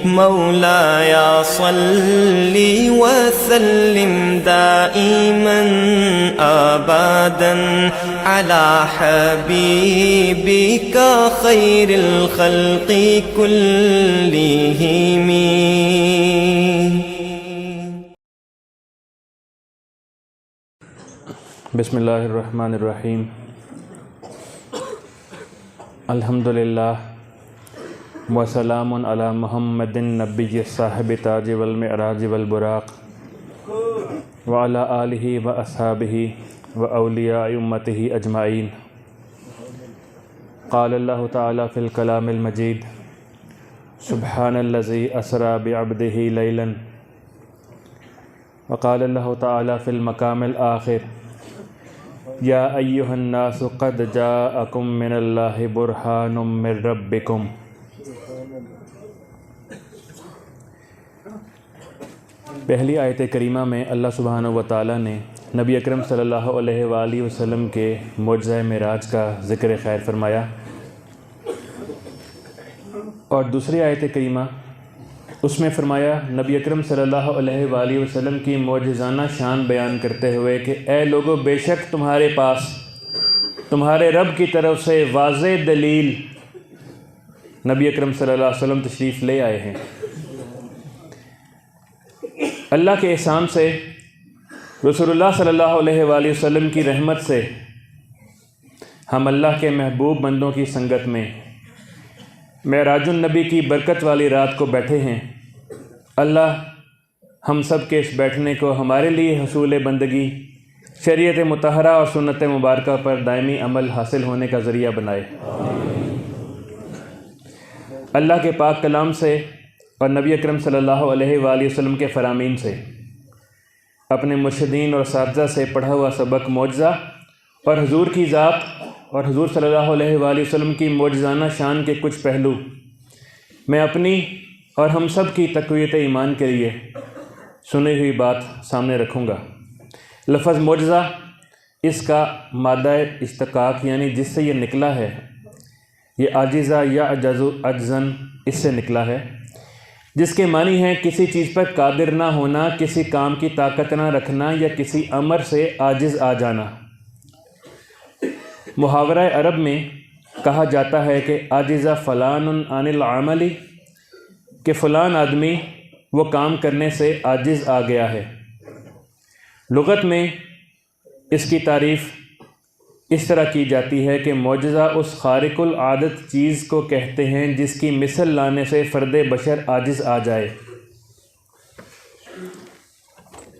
مولاي صل وسلم دائما أبدا على حبيبك خير الخلق كلهم. بسم اللہ الرحمن الرحیم. الحمدللہ وسلام علی محمد نبی صاحب تاج والمعراج والبراق وعلی آلہ واصحابہ واولیاء امتہ اجمعین. قال اللہ تعالی فی الکلام المجید سبحان الذی اسری بعبدہ لیلا. وقال اللہ تعالی فی المقام الآخر یا ایہا الناس قد جاءکم من اللہ برہان من ربکم. پہلی آیت کریمہ میں اللہ سبحانہ و تعالیٰ نے نبی اکرم صلی اللہ علیہ وآلہ وسلم کے معجزہ معراج کا ذکر خیر فرمایا، اور دوسری آیت کریمہ اس میں فرمایا نبی اکرم صلی اللہ علیہ وآلہ وسلم کی معجزانہ شان بیان کرتے ہوئے کہ اے لوگو، بے شک تمہارے پاس تمہارے رب کی طرف سے واضح دلیل نبی اکرم صلی اللہ علیہ وسلم تشریف لے آئے ہیں. اللہ کے احسان سے، رسول اللہ صلی اللہ علیہ وآلہ وسلم کی رحمت سے ہم اللہ کے محبوب بندوں کی سنگت میں معراج النبی کی برکت والی رات کو بیٹھے ہیں. اللہ ہم سب کے اس بیٹھنے کو ہمارے لیے حصول بندگی، شریعت مطہرہ اور سنت مبارکہ پر دائمی عمل حاصل ہونے کا ذریعہ بنائے. اللہ کے پاک کلام سے اور نبی اکرم صلی اللہ علیہ وآلہ وسلم کے فرامین سے، اپنے مرشدین اور اساتذہ سے پڑھا ہوا سبق معجزہ اور حضور کی ذات اور حضور صلی اللہ علیہ وآلہ وسلم کی معجزانہ شان کے کچھ پہلو میں اپنی اور ہم سب کی تقویت ایمان کے لیے سنی ہوئی بات سامنے رکھوں گا. لفظ معجزہ، اس کا مادہ اشتقاق یعنی جس سے یہ نکلا ہے، یہ عاجزہ یا عجزن اس سے نکلا ہے، جس کے معنی ہیں کسی چیز پر قادر نہ ہونا، کسی کام کی طاقت نہ رکھنا یا کسی امر سے عاجز آ جانا. محاورہ عرب میں کہا جاتا ہے کہ عاجزہ فلان عن العمل، کہ فلان آدمی وہ کام کرنے سے عاجز آ گیا ہے. لغت میں اس کی تعریف اس طرح کی جاتی ہے کہ معجزہ اس خارق العادت چیز کو کہتے ہیں جس کی مثل لانے سے فرد بشر عاجز آ جائے.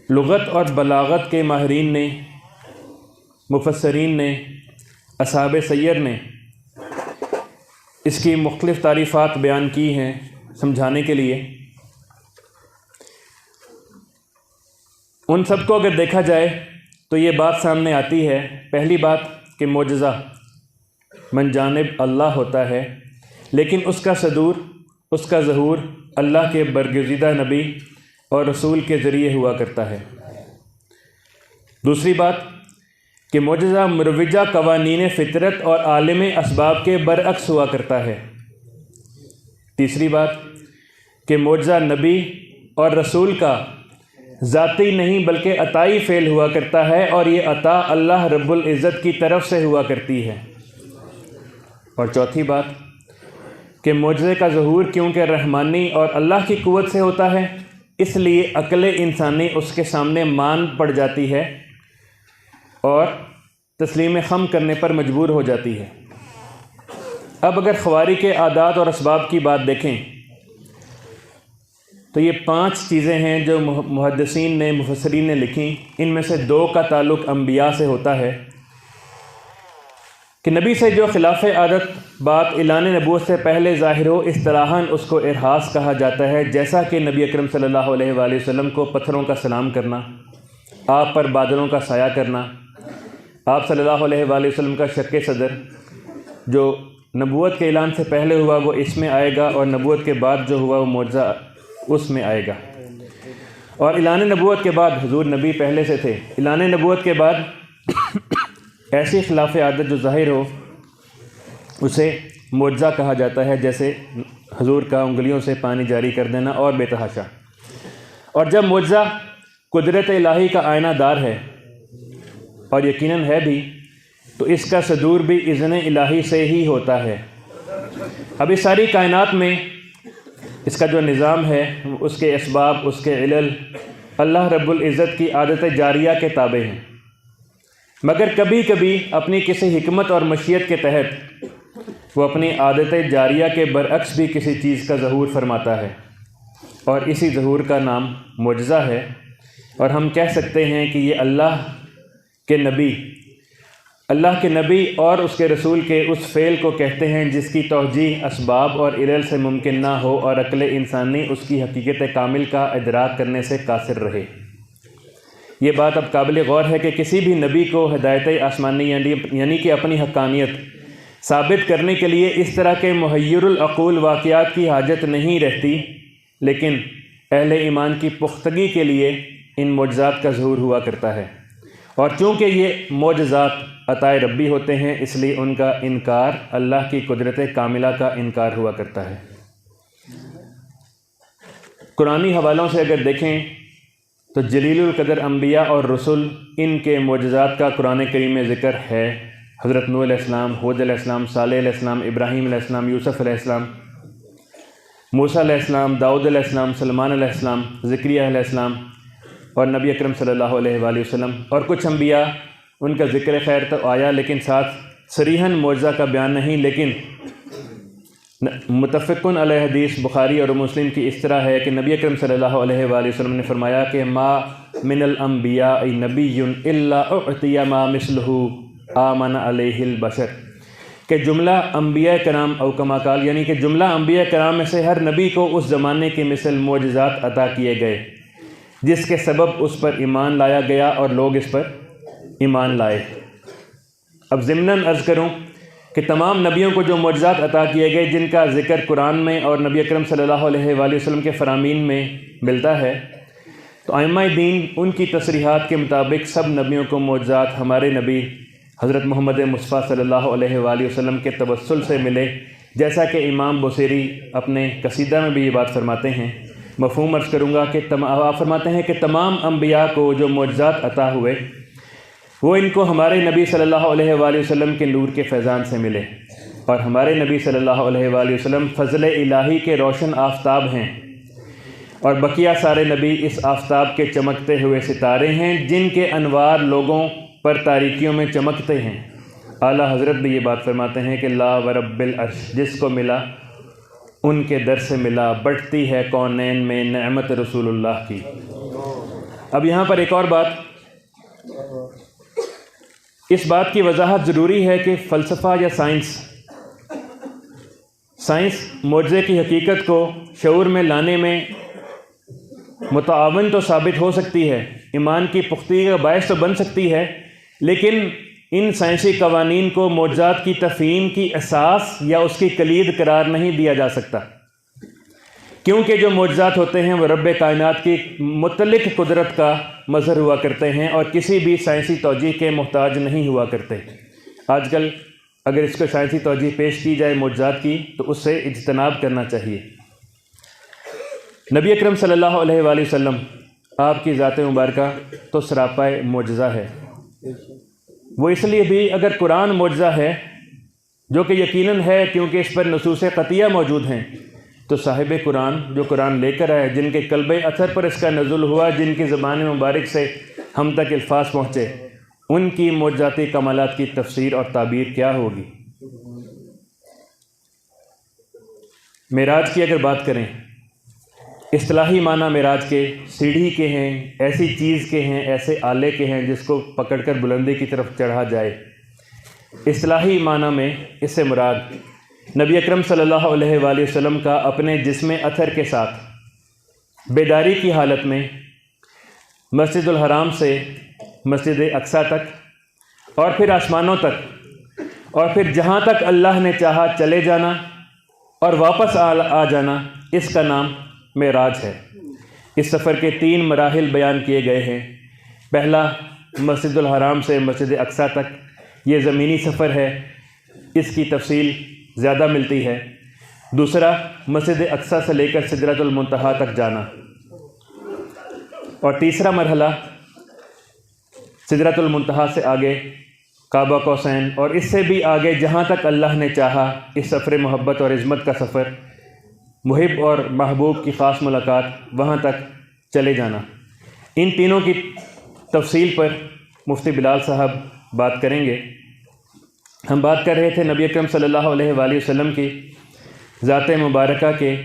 لغت اور بلاغت کے ماہرین نے، مفسرین نے، اصحاب سیر نے اس کی مختلف تعریفات بیان کی ہیں سمجھانے کے لیے. ان سب کو اگر دیکھا جائے تو یہ بات سامنے آتی ہے، پہلی بات کہ معجزہ من جانب اللہ ہوتا ہے، لیکن اس کا صدور، اس کا ظہور اللہ کے برگزیدہ نبی اور رسول کے ذریعے ہوا کرتا ہے. دوسری بات کہ معجزہ مروجہ قوانین فطرت اور عالم اسباب کے برعکس ہوا کرتا ہے. تیسری بات کہ معجزہ نبی اور رسول کا ذاتی نہیں بلکہ عطائی فعل ہوا کرتا ہے، اور یہ عطا اللہ رب العزت کی طرف سے ہوا کرتی ہے. اور چوتھی بات کہ معجزے کا ظہور کیونکہ رحمانی اور اللہ کی قوت سے ہوتا ہے، اس لیے عقل انسانی اس کے سامنے مان پڑ جاتی ہے اور تسلیم خم کرنے پر مجبور ہو جاتی ہے. اب اگر خواری کے عادات اور اسباب کی بات دیکھیں تو یہ 5 چیزیں ہیں جو محدثین نے، مفسرین نے لکھیں. ان میں سے 2 کا تعلق انبیاء سے ہوتا ہے کہ نبی سے جو خلاف عادت بات اعلان نبوت سے پہلے ظاہر ہو، اصطلاحاً اس کو ارہاس کہا جاتا ہے. جیسا کہ نبی اکرم صلی اللہ علیہ وآلہ وسلم کو پتھروں کا سلام کرنا، آپ پر بادلوں کا سایہ کرنا، آپ صلی اللہ علیہ وآلہ وسلم کا شق صدر جو نبوت کے اعلان سے پہلے ہوا وہ اس میں آئے گا، اور نبوت کے بعد جو ہوا وہ معجزہ اس میں آئے گا. اور اعلان نبوت کے بعد حضور نبی پہلے سے تھے، اعلان نبوت کے بعد ایسی خلاف عادت جو ظاہر ہو اسے معجزہ کہا جاتا ہے، جیسے حضور کا انگلیوں سے پانی جاری کر دینا اور بے تحاشا۔ اور جب معجزہ قدرت الہی کا آئینہ دار ہے، اور یقیناً ہے بھی، تو اس کا صدور بھی اذن الہی سے ہی ہوتا ہے۔ اب اس ساری کائنات میں اس کا جو نظام ہے، اس کے اسباب، اس کے علل اللہ رب العزت کی عادت جاریہ کے تابع ہیں، مگر کبھی کبھی اپنی کسی حکمت اور مشیت کے تحت وہ اپنی عادت جاریہ کے برعکس بھی کسی چیز کا ظہور فرماتا ہے، اور اسی ظہور کا نام معجزہ ہے۔ اور ہم کہہ سکتے ہیں کہ یہ اللہ کے نبی اور اس کے رسول کے اس فعل کو کہتے ہیں جس کی توجیہ اسباب اور علل سے ممکن نہ ہو اور عقل انسانی اس کی حقیقت کامل کا ادراک کرنے سے قاصر رہے۔ یہ بات اب قابل غور ہے کہ کسی بھی نبی کو ہدایت آسمانی یعنی کہ اپنی حقانیت ثابت کرنے کے لیے اس طرح کے محیر العقول واقعات کی حاجت نہیں رہتی، لیکن اہل ایمان کی پختگی کے لیے ان معجزات کا ظہور ہوا کرتا ہے، اور چونکہ یہ معجزات عطائے ربی ہوتے ہیں اس لیے ان کا انکار اللہ کی قدرت کاملہ کا انکار ہوا کرتا ہے۔ قرآنی حوالوں سے اگر دیکھیں تو جلیل القدر انبیاء اور رسول، ان کے معجزات کا قرآن کریم میں ذکر ہے۔ حضرت نوح علیہ السلام، ہود علیہ السلام، صالح علیہ السلام، ابراہیم علیہ السلام، یوسف علیہ السلام، موسیٰ علیہ السلام، داؤد علیہ السلام، سلمان علیہ السلام، زکریا علیہ السلام، اور نبی اکرم صلی اللہ علیہ وآلہ وسلم، اور کچھ انبیاء ان کا ذکر خیر تو آیا لیکن ساتھ صریحاً معجزہ کا بیان نہیں، لیکن متفقن علیہ حدیث بخاری اور مسلم کی اس طرح ہے کہ نبی اکرم صلی اللہ علیہ وآلہ وسلم نے فرمایا کہ ما من الانبیاء نبی الا اعطی ما مثلہ آمن علیہ البشر، کہ جملہ انبیاء کرام او کما قال، یعنی کہ جملہ انبیاء کرام میں سے ہر نبی کو اس زمانے کے مثل معجزات عطا کیے گئے جس کے سبب اس پر ایمان لایا گیا اور لوگ اس پر ایمان لائے۔ اب ضمناً عرض کروں کہ تمام نبیوں کو جو معجزات عطا کیے گئے جن کا ذکر قرآن میں اور نبی اکرم صلی اللہ علیہ وآلہ وسلم کے فرامین میں ملتا ہے، تو ائمہ دین ان کی تصریحات کے مطابق سب نبیوں کو معجزات ہمارے نبی حضرت محمد مصطفیٰ صلی اللہ علیہ وآلہ وسلم کے توسل سے ملے، جیسا کہ امام بصیری اپنے قصیدہ میں بھی یہ بات فرماتے ہیں۔ مفہوم عرض کروں گا کہ آپ فرماتے ہیں کہ تمام انبیاء کو جو معجزات عطا ہوئے وہ ان کو ہمارے نبی صلی اللہ علیہ وآلہ وسلم کے نور کے فیضان سے ملے، اور ہمارے نبی صلی اللہ علیہ وآلہ وسلم فضل الہی کے روشن آفتاب ہیں، اور بقیہ سارے نبی اس آفتاب کے چمکتے ہوئے ستارے ہیں جن کے انوار لوگوں پر تاریکیوں میں چمکتے ہیں۔ اعلیٰ حضرت بھی یہ بات فرماتے ہیں کہ لا ورب العرش، جس کو ملا ان کے در سے ملا، بٹتی ہے کونین میں نعمت رسول اللہ کی۔ اب یہاں پر ایک اور بات، اس بات کی وضاحت ضروری ہے کہ فلسفہ یا سائنس معجزے کی حقیقت کو شعور میں لانے میں متعاون تو ثابت ہو سکتی ہے، ایمان کی پختگی کا باعث تو بن سکتی ہے، لیکن ان سائنسی قوانین کو معجزات کی تفہیم کی اساس یا اس کی کلید قرار نہیں دیا جا سکتا، کیونکہ جو معجزات ہوتے ہیں وہ رب کائنات کی مطلق قدرت کا مظہر ہوا کرتے ہیں اور کسی بھی سائنسی توجیہ کے محتاج نہیں ہوا کرتے۔ آج کل اگر اس کو سائنسی توجیہ پیش کی جائے معجزات کی تو اس سے اجتناب کرنا چاہیے۔ نبی اکرم صلی اللہ علیہ وآلہ وسلم، آپ کی ذات مبارکہ تو سراپا معجزہ ہے۔ وہ اس لیے بھی اگر قرآن معجزہ ہے، جو کہ یقیناً ہے کیونکہ اس پر نصوص قطعیہ موجود ہیں، تو صاحب قرآن جو قرآن لے کر آئے، جن کے قلب اثر پر اس کا نزول ہوا، جن کی زبان مبارک سے ہم تک الفاظ پہنچے، ان کی معجزاتی کمالات کی تفسیر اور تعبیر کیا ہوگی؟ معراج کی اگر بات کریں، اصطلاحی معنی معراج کے سیڑھی کے ہیں، ایسی چیز کے ہیں، ایسے آلے کے ہیں جس کو پکڑ کر بلندی کی طرف چڑھا جائے۔ اصطلاحی معنی میں اس سے مراد نبی اکرم صلی اللہ علیہ وآلہ وسلم کا اپنے جسم اطہر کے ساتھ بیداری کی حالت میں مسجد الحرام سے مسجد اقصیٰ تک اور پھر آسمانوں تک اور پھر جہاں تک اللہ نے چاہا چلے جانا اور واپس آ جانا، اس کا نام معراج ہے۔ اس سفر کے 3 مراحل بیان کیے گئے ہیں۔ پہلا مسجد الحرام سے مسجد اقصیٰ تک، یہ زمینی سفر ہے، اس کی تفصیل زیادہ ملتی ہے۔ دوسرا مسجد اقصیٰ سے لے کر سدرۃ المنتہا تک جانا، اور تیسرا مرحلہ سدرۃ المنتہا سے آگے کعبہ قوسین، اور اس سے بھی آگے جہاں تک اللہ نے چاہا، اس سفر محبت اور عظمت کا سفر، محب اور محبوب کی خاص ملاقات، وہاں تک چلے جانا۔ ان تینوں کی تفصیل پر مفتی بلال صاحب بات کریں گے۔ ہم بات کر رہے تھے نبی اکرم صلی اللہ علیہ وآلہ وسلم کی ذات مبارکہ کے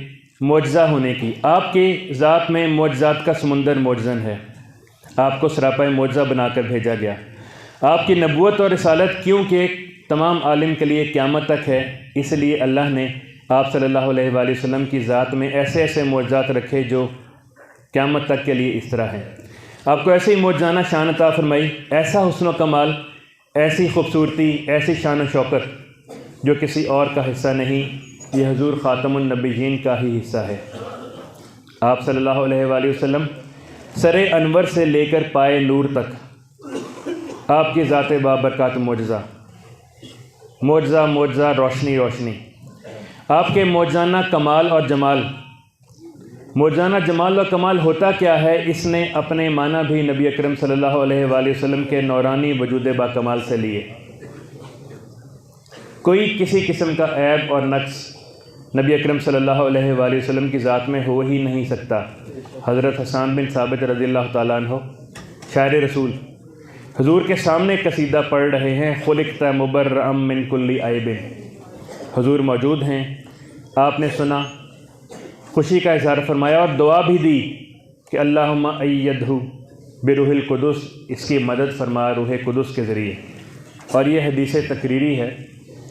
معجزہ ہونے کی۔ آپ کی ذات میں معجزات کا سمندر موجزن ہے، آپ کو سراپا معجزہ بنا کر بھیجا گیا۔ آپ کی نبوت اور رسالت کیونکہ تمام عالم کے لیے قیامت تک ہے، اس لیے اللہ نے آپ صلی اللہ علیہ وآلہ وسلم کی ذات میں ایسے ایسے معجزات رکھے جو قیامت تک کے لیے اس طرح ہیں۔ آپ کو ایسی معجزانہ شان عطا فرمائی، ایسا حسن و کمال، ایسی خوبصورتی، ایسی شان و شوکت جو کسی اور کا حصہ نہیں، یہ حضور خاتم النبیین کا ہی حصہ ہے۔ آپ صلی اللہ علیہ وآلہ وسلم سر انور سے لے کر پائے نور تک آپ کی ذات بابرکات معجزہ، معجزہ معجزہ، روشنی روشنی، آپ کے معجزانہ کمال اور جمال۔ معجزانہ جمال و کمال ہوتا کیا ہے، اس نے اپنے معنی بھی نبی اکرم صلی اللہ علیہ وآلہ وسلم کے نورانی وجود با کمال سے لیے۔ کوئی کسی قسم کا عیب اور نقص نبی اکرم صلی اللہ علیہ وآلہ وسلم کی ذات میں ہو ہی نہیں سکتا۔ حضرت حسان بن ثابت رضی اللہ تعالیٰ عنہ شاعر رسول حضور کے سامنے قصیدہ پڑھ رہے ہیں، خلقت مبرأ من کل عیب۔ حضور موجود ہیں، آپ نے سنا، خوشی کا اظہار فرمایا اور دعا بھی دی کہ اللہم ایدہ بروح القدس، اس کی مدد فرما روح قدس کے ذریعے۔ اور یہ حدیث تقریری ہے،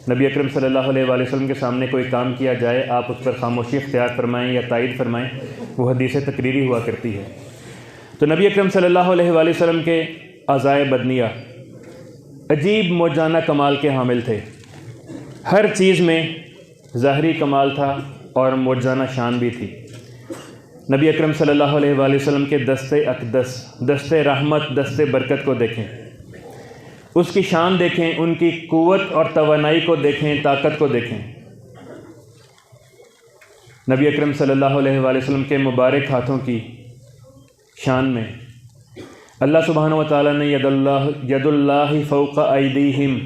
نبی اکرم صلی اللہ علیہ وآلہ وسلم کے سامنے کوئی کام کیا جائے، آپ اس پر خاموشی اختیار فرمائیں یا تائید فرمائیں، وہ حدیث تقریری ہوا کرتی ہے۔ تو نبی اکرم صلی اللہ علیہ وآلہ وسلم کے اعضائے بدنیہ عجیب معجزانہ کمال کے حامل تھے، ہر چیز میں ظاہری کمال تھا اور معجزانہ شان بھی تھی۔ نبی اکرم صلی اللہ علیہ وآلہ وسلم کے دست اقدس، دست رحمت، دست برکت کو دیکھیں، اس کی شان دیکھیں، ان کی قوت اور توانائی کو دیکھیں، طاقت کو دیکھیں۔ نبی اکرم صلی اللہ علیہ وآلہ وسلم کے مبارک ہاتھوں کی شان میں اللہ سبحانہ و تعالیٰ نے ید اللہ فوق ایدیہم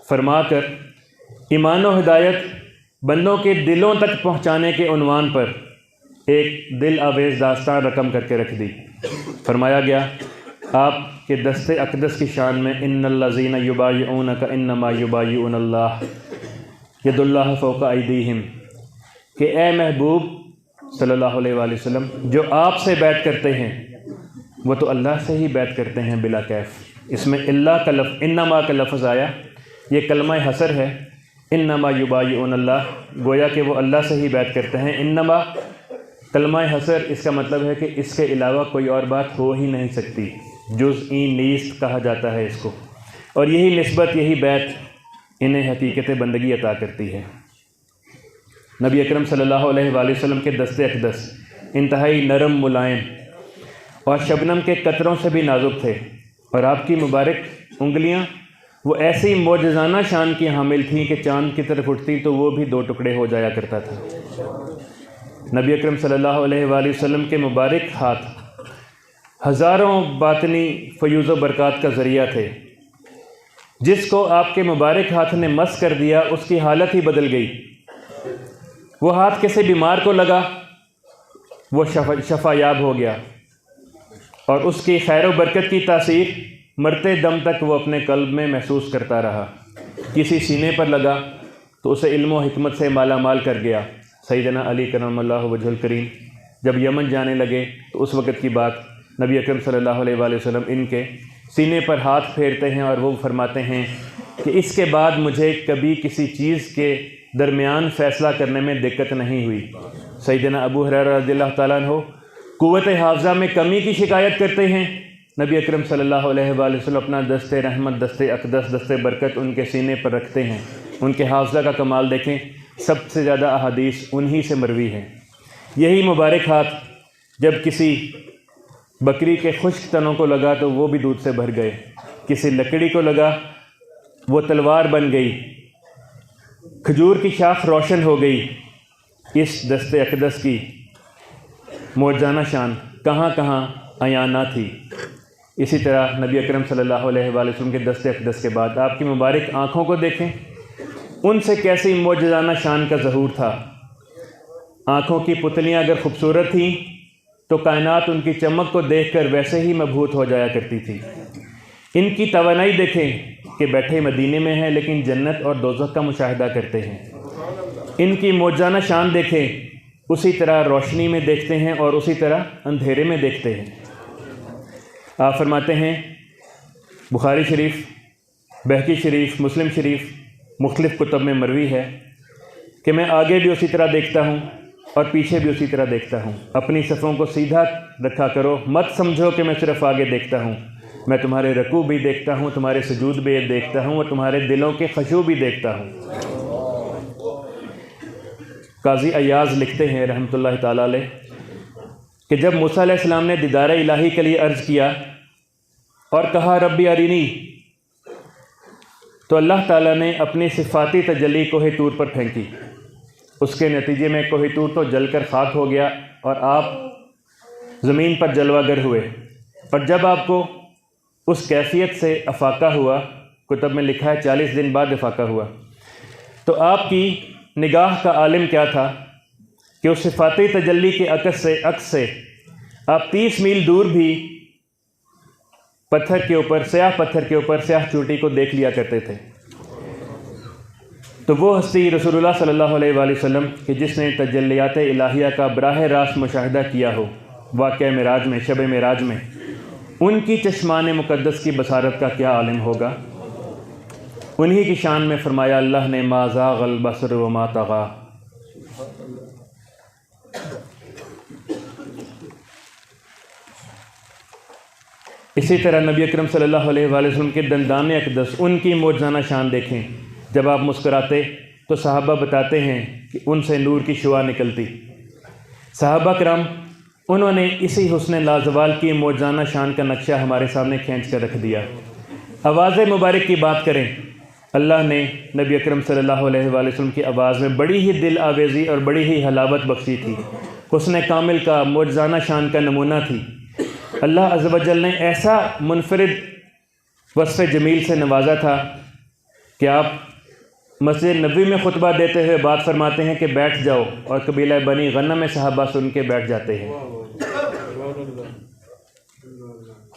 فرما کر ایمان و ہدایت بندوں کے دلوں تک پہنچانے کے عنوان پر ایک دل آویز داستان رقم کر کے رکھ دی۔ فرمایا گیا آپ کے دست اقدس کی شان میں ان الذین یبایعونک انما یبایعون اللہ ید اللہ فوق ایدیہم، کہ اے محبوب صلی اللہ علیہ وآلہ وسلم، جو آپ سے بیعت کرتے ہیں وہ تو اللہ سے ہی بیعت کرتے ہیں بلا کیف۔ اس میں اللہ کا لفظ، انما کا لفظ آیا، یہ کلمہ حصر ہے، انما یبایعون اللہ، گویا کہ وہ اللہ سے ہی بیعت کرتے ہیں۔ انما کلمہ حصر، اس کا مطلب ہے کہ اس کے علاوہ کوئی اور بات ہو ہی نہیں سکتی، جزئی نیست کہا جاتا ہے اس کو، اور یہی نسبت، یہی بیعت انہیں حقیقت بندگی عطا کرتی ہے۔ نبی اکرم صلی اللہ علیہ وآلہ وسلم کے دست اقدس انتہائی نرم، ملائم اور شبنم کے قطروں سے بھی نازک تھے، اور آپ کی مبارک انگلیاں وہ ایسی معجزانہ شان کی حامل تھیں کہ چاند کی طرف اٹھتی تو وہ بھی دو ٹکڑے ہو جایا کرتا تھا۔ نبی اکرم صلی اللہ علیہ وآلہ وسلم کے مبارک ہاتھ ہزاروں باطنی فیوز و برکات کا ذریعہ تھے۔ جس کو آپ کے مبارک ہاتھ نے مس کر دیا اس کی حالت ہی بدل گئی۔ وہ ہاتھ کسی بیمار کو لگا، وہ شفا یاب ہو گیا، اور اس کی خیر و برکت کی تاثیر مرتے دم تک وہ اپنے قلب میں محسوس کرتا رہا۔ کسی سینے پر لگا تو اسے علم و حکمت سے مالا مال کر گیا۔ سیدنا علی کرم اللہ وجہ الکریم جب یمن جانے لگے تو اس وقت کی بات، نبی اکرم صلی اللہ علیہ وآلہ وسلم ان کے سینے پر ہاتھ پھیرتے ہیں اور وہ فرماتے ہیں کہ اس کے بعد مجھے کبھی کسی چیز کے درمیان فیصلہ کرنے میں دقت نہیں ہوئی۔ سیدنا ابو ہریرہ رضی اللہ تعالیٰ عنہ قوت حافظہ میں کمی کی شکایت کرتے ہیں، نبی اکرم صلی اللہ علیہ وآلہ وسلم اپنا دست رحمت، دست اقدس، دست برکت ان کے سینے پر رکھتے ہیں۔ ان کے حافظہ کا کمال دیکھیں، سب سے زیادہ احادیث انہی سے مروی ہیں۔ یہی مبارک ہاتھ جب کسی بکری کے خشک تنوں کو لگا تو وہ بھی دودھ سے بھر گئے، کسی لکڑی کو لگا وہ تلوار بن گئی، کھجور کی شاخ روشن ہو گئی، اس دست اقدس کی معجزانہ شان کہاں کہاں عیاں نہ تھی، اسی طرح نبی اکرم صلی اللہ علیہ وآلہ وسلم کے دست اقدس کے بعد آپ کی مبارک آنکھوں کو دیکھیں، ان سے کیسی معجزانہ شان کا ظہور تھا۔ آنکھوں کی پتلیاں اگر خوبصورت تھیں تو کائنات ان کی چمک کو دیکھ کر ویسے ہی مبہوت ہو جایا کرتی تھی۔ ان کی توانائی دیکھیں کہ بیٹھے مدینے میں ہیں لیکن جنت اور دوزخ کا مشاہدہ کرتے ہیں۔ ان کی معجزانہ شان دیکھیں، اسی طرح روشنی میں دیکھتے ہیں اور اسی طرح اندھیرے میں دیکھتے ہیں۔ آپ فرماتے ہیں، بخاری شریف، بہقی شریف، مسلم شریف مختلف کتب میں مروی ہے کہ میں آگے بھی اسی طرح دیکھتا ہوں اور پیچھے بھی اسی طرح دیکھتا ہوں۔ اپنی صفوں کو سیدھا رکھا کرو، مت سمجھو کہ میں صرف آگے دیکھتا ہوں، میں تمہارے رکوع بھی دیکھتا ہوں، تمہارے سجود بھی دیکھتا ہوں اور تمہارے دلوں کے خشوع بھی دیکھتا ہوں۔ قاضی ایاز لکھتے ہیں رحمۃ اللہ تعالیٰ علیہ کہ جب موسیٰ علیہ السلام نے دیدار الہی کے لیے عرض کیا اور کہا ربی ارینی، تو اللہ تعالیٰ نے اپنی صفاتی تجلی کوہ طور پر پھینکی۔ اس کے نتیجے میں کوہ طور تو جل کر خاک ہو گیا اور آپ زمین پر جلوہ گر ہوئے، اور جب آپ کو اس کیفیت سے افاقہ ہوا، کتب میں لکھا ہے 40 دن بعد افاقہ ہوا، تو آپ کی نگاہ کا عالم کیا تھا کہ اس صفاتی تجلی کے عکس سے آپ 30 میل دور بھی پتھر کے اوپر، سیاہ پتھر کے اوپر سیاہ چوٹی کو دیکھ لیا کرتے تھے۔ تو وہ ہستی رسول اللہ صلی اللہ علیہ وآلہ وسلم کہ جس نے تجلیات الہیہ کا براہ راست مشاہدہ کیا ہو واقعہ معراج میں، شب معراج میں، ان کی چشمان مقدس کی بصارت کا کیا عالم ہوگا۔ انہی کی شان میں فرمایا اللہ نے ما زاغ البصر وما طغی۔ اسی طرح نبی اکرم صلی اللہ علیہ وآلہ وسلم کے دندان اقدس، ان کی معجزانہ شان دیکھیں۔ جب آپ مسکراتے تو صحابہ بتاتے ہیں کہ ان سے نور کی شعاع نکلتی۔ صحابہ کرام انہوں نے اسی حسن لازوال کی معجزانہ شان کا نقشہ ہمارے سامنے کھینچ کر رکھ دیا۔ آواز مبارک کی بات کریں، اللہ نے نبی اکرم صلی اللہ علیہ وآلہ وسلم کی آواز میں بڑی ہی دل آویزی اور بڑی ہی حلاوت بخشی تھی، حسن کامل کا، معجزانہ شان کا نمونہ تھی۔ اللہ عز و جل نے ایسا منفرد وصف جمیل سے نوازا تھا کہ آپ مسجد نبوی میں خطبہ دیتے ہوئے بات فرماتے ہیں کہ بیٹھ جاؤ، اور قبیلہ بنی غنم میں صحابہ سن کے بیٹھ جاتے ہیں۔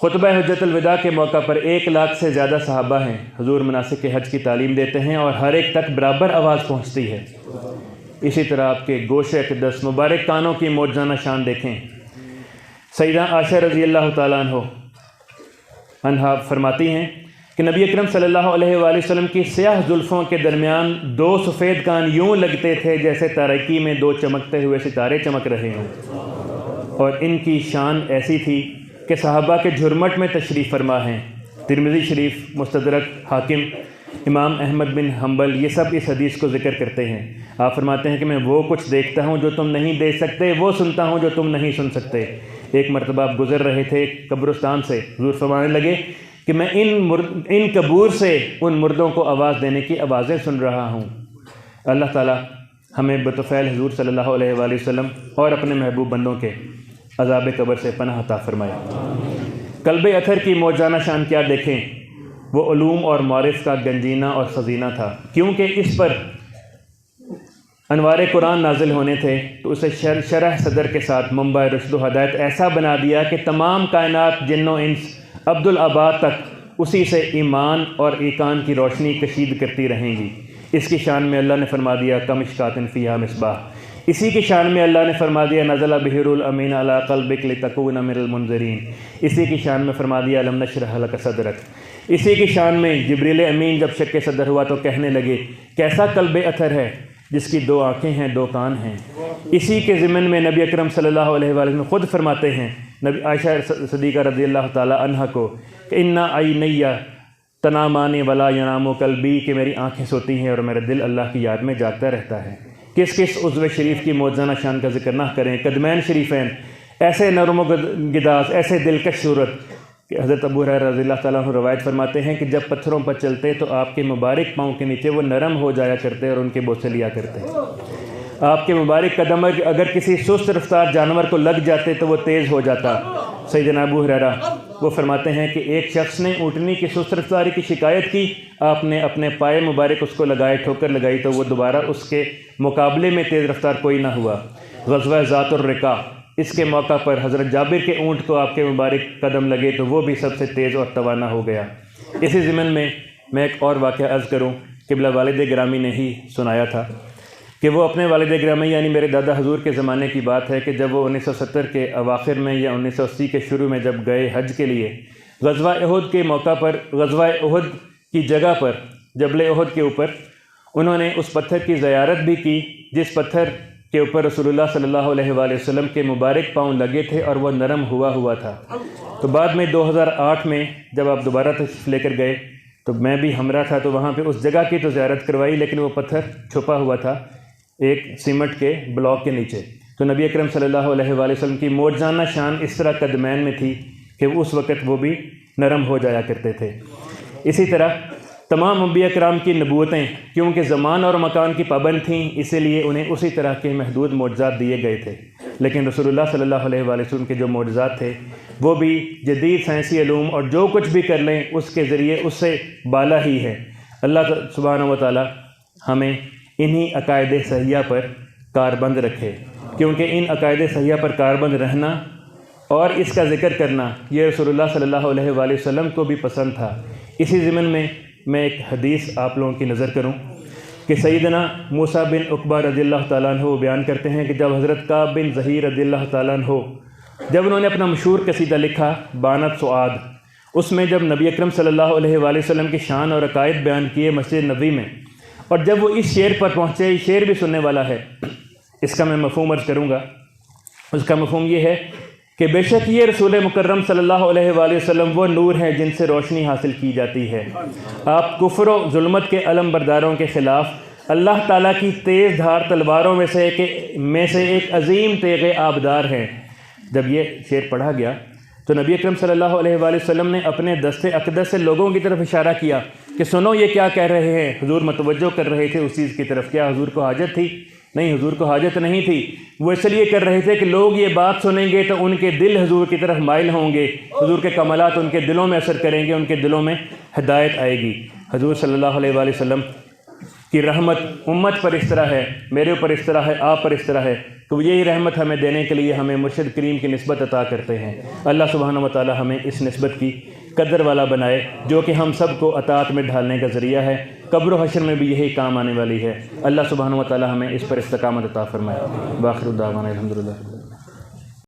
خطبہ حجت الوداع کے موقع پر 1 لاکھ سے زیادہ صحابہ ہیں، حضور مناسک حج کی تعلیم دیتے ہیں اور ہر ایک تک برابر آواز پہنچتی ہے۔ اسی طرح آپ کے گوش اقدس، مبارک کانوں کی معجزانہ شان دیکھیں۔ سیدہ عائشہ رضی اللہ تعالیٰ عنہا فرماتی ہیں کہ نبی اکرم صلی اللہ علیہ وآلہ وسلم کی سیاہ زلفوں کے درمیان 2 سفید کان یوں لگتے تھے جیسے تاریکی میں 2 چمکتے ہوئے ستارے چمک رہے ہوں، اور ان کی شان ایسی تھی کہ صحابہ کے جھرمٹ میں تشریف فرما ہیں۔ ترمذی شریف، مستدرک، حاکم، امام احمد بن حنبل، یہ سب اس حدیث کو ذکر کرتے ہیں۔ آپ فرماتے ہیں کہ میں وہ کچھ دیکھتا ہوں جو تم نہیں دیکھ سکتے، وہ سنتا ہوں جو تم نہیں سن سکتے۔ ایک مرتبہ آپ گزر رہے تھے قبرستان سے، حضور فرمانے لگے کہ میں ان قبور سے ان مردوں کو آواز دینے کی آوازیں سن رہا ہوں۔ اللہ تعالی ہمیں بطفیل حضور صلی اللہ علیہ وآلہ وسلم اور اپنے محبوب بندوں کے عذاب قبر سے پناہ عطا فرمائے۔ قلب اطہر کی معجزانہ شان کیا دیکھیں، وہ علوم اور معارف کا گنجینہ اور خزینہ تھا، کیونکہ اس پر انوار قرآن نازل ہونے تھے تو اسے شرح صدر کے ساتھ منبع رشد و ہدایت ایسا بنا دیا کہ تمام کائنات، جن و انس، عبدالآباد تک اسی سے ایمان اور ایقان کی روشنی کشید کرتی رہیں گی۔ اس کی شان میں اللہ نے فرما دیا کمشکات فیہا مصباح۔ اسی کی شان میں اللہ نے فرما دیا نزل بہ الروح الامین علی قلبک لتکون من المنذرین۔ اسی کی شان میں فرما دیا الم نشرح لک صدرک۔ اسی کی شان میں جبریل امین جب شق صدر ہوا تو کہنے لگے کیسا قلب اطہر ہے جس کی 2 آنکھیں ہیں، 2 کان ہیں۔ اسی کے ضمن میں نبی اکرم صلی اللہ علیہ وآلہ وسلم خود فرماتے ہیں نبی عائشہ صدیقہ رضی اللہ تعالی عنہ کو کہ انا عینی تنامان ولا ینام قلبی، کہ میری آنکھیں سوتی ہیں اور میرا دل اللہ کی یاد میں جاگتا رہتا ہے۔ کس کس عضو شریف کی معجزانہ شان کا ذکر نہ کریں۔ قدمین شریفین ایسے نرم و گداز، ایسے دلکش صورت کہ حضرت ابو ہریرہ رضی اللہ تعالیٰ عنہ روایت فرماتے ہیں کہ جب پتھروں پر چلتے تو آپ کے مبارک پاؤں کے نیچے وہ نرم ہو جایا کرتے اور ان کے بوسے لیا کرتے۔ آپ کے مبارک قدم اگر کسی سست رفتار جانور کو لگ جاتے تو وہ تیز ہو جاتا۔ سیدنا ابو ہریرہ وہ فرماتے ہیں کہ ایک شخص نے اونٹنی کی سست رفتاری کی شکایت کی، آپ نے اپنے پائے مبارک اس کو لگائے، ٹھوکر لگائی تو وہ دوبارہ اس کے مقابلے میں تیز رفتار کوئی نہ ہوا۔ غزوہ ذات الرقاع، اس کے موقع پر حضرت جابر کے اونٹ کو آپ کے مبارک قدم لگے تو وہ بھی سب سے تیز اور توانا ہو گیا۔ اسی ضمن میں ایک اور واقعہ عرض کروں، قبلہ والد گرامی نے ہی سنایا تھا کہ وہ اپنے والد گرامی یعنی میرے دادا حضور کے زمانے کی بات ہے کہ جب وہ 1970 کے اواخر میں یا 1980 کے شروع میں جب گئے حج کے لیے، غزوہ احد کے موقع پر، غزوہ احد کی جگہ پر، جبل احد کے اوپر انہوں نے اس پتھر کی زیارت بھی کی جس پتھر کے اوپر رسول اللہ صلی اللہ علیہ وآلہ وسلم کے مبارک پاؤں لگے تھے اور وہ نرم ہوا تھا۔ تو بعد میں 2008 میں جب آپ دوبارہ تشریف لے کر گئے تو میں بھی ہمراہ تھا، تو وہاں پہ اس جگہ کی تو زیارت کروائی، لیکن وہ پتھر چھپا ہوا تھا ایک سیمنٹ کے بلاک کے نیچے۔ تو نبی اکرم صلی اللہ علیہ وآلہ وسلم کی موجزانہ شان اس طرح قدمین میں تھی کہ اس وقت وہ بھی نرم ہو جایا کرتے تھے۔ اسی طرح تمام انبیاء کرام کی نبوتیں کیونکہ زمان اور مکان کی پابند تھیں، اسی لیے انہیں اسی طرح کے محدود معجزات دیے گئے تھے، لیکن رسول اللہ صلی اللہ علیہ وآلہ وسلم کے جو معجزات تھے وہ بھی جدید سائنسی علوم اور جو کچھ بھی کر لیں اس کے ذریعے اس سے بالا ہی ہے۔ اللہ سبحانہ و تعالی ہمیں انہی عقائد صحیحہ پر کاربند رکھے، کیونکہ ان عقائد صحیحہ پر کاربند رہنا اور اس کا ذکر کرنا یہ رسول اللہ صلی اللہ علیہ وآلہ وسلم کو بھی پسند تھا۔ اسی ضمن میں ایک حدیث آپ لوگوں کی نظر کروں کہ سیدنا موسیٰ بن عقبہ رضی اللہ تعالیٰ عنہ بیان کرتے ہیں کہ جب حضرت کعب بن زہیر رضی اللہ تعالیٰ عنہ جب انہوں نے اپنا مشہور قصیدہ لکھا بانت سعاد، اس میں جب نبی اکرم صلی اللہ علیہ وآلہ وسلم کی شان اور عقائد بیان کیے مسجد نبوی میں، اور جب وہ اس شعر پر پہنچے، شعر بھی سننے والا ہے، اس کا میں مفہوم عرض کروں گا۔ اس کا مفہوم یہ ہے کہ بے شک یہ رسول مکرم صلی اللہ علیہ وآلہ وسلم وہ نور ہیں جن سے روشنی حاصل کی جاتی ہے۔ آپ کفر و ظلمت کے علم برداروں کے خلاف اللہ تعالیٰ کی تیز دھار تلواروں میں سے ایک عظیم تیغ آبدار ہیں۔ جب یہ شعر پڑھا گیا تو نبی اکرم صلی اللہ علیہ وآلہ وسلم نے اپنے دست اقدس سے لوگوں کی طرف اشارہ کیا کہ سنو یہ کیا کہہ رہے ہیں۔ حضور متوجہ کر رہے تھے اس چیز کی طرف۔ کیا حضور کو حاجت تھی؟ نہیں، حضور کو حاجت نہیں تھی، وہ اس لیے کر رہے تھے کہ لوگ یہ بات سنیں گے تو ان کے دل حضور کی طرف مائل ہوں گے، حضور کے کمالات ان کے دلوں میں اثر کریں گے، ان کے دلوں میں ہدایت آئے گی۔ حضور صلی اللہ علیہ وآلہ وسلم کی رحمت امت پر اس طرح ہے، میرے اوپر اس طرح ہے، آپ پر اس طرح ہے، تو یہی رحمت ہمیں دینے کے لیے ہمیں مرشد کریم کی نسبت عطا کرتے ہیں۔ اللہ سبحانہ و تعالی ہمیں اس نسبت کی قدر والا بنائے جو کہ ہم سب کو اطاعت میں ڈھالنے کا ذریعہ ہے، قبر و حشر میں بھی یہی کام آنے والی ہے۔ اللہ سبحانہ و تعالی ہمیں اس پر استقامت عطا فرمائے۔ وآخر دعوانا الحمدللہ۔